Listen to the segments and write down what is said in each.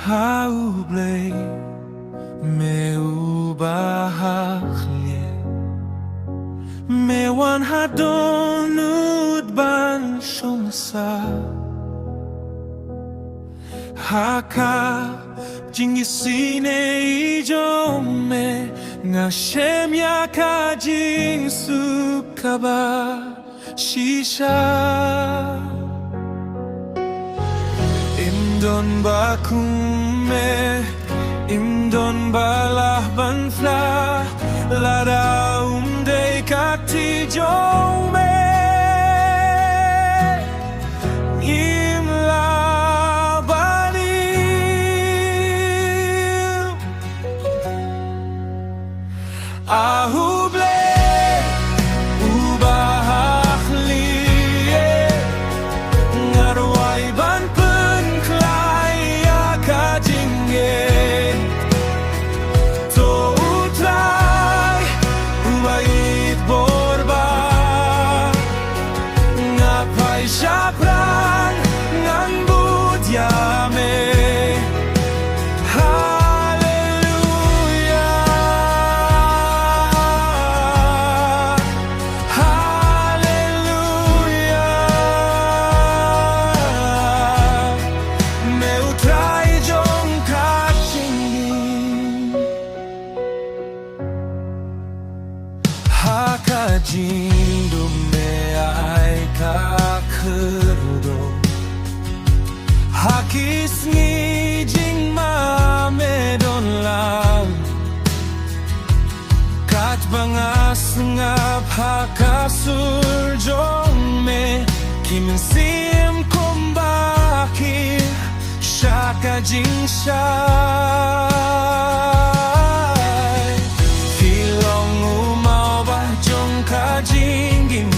U Blei U Ba hakhlieh Mewan hadonut ban shomsa Haka jingisine jong Ngashem yaka jing sukaba shisha Imdon bakume Imdon balah banfla Lada umdei kati jong U Blei U Ba hakhlieh rwai ban pynkhlaiñ ka jingngeit to U Trai U Ba ieit borba phai shaphrang ngan yame Haka jingdum ai ka khrudo Hakis ngi jing ma me don lam Kat bangas ngap hakasul jong me Kim sim kumbaki shaka jing sha jingim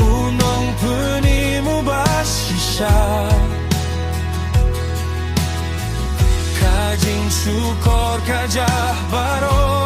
unong puni mubashisha kajing syukor kajah baro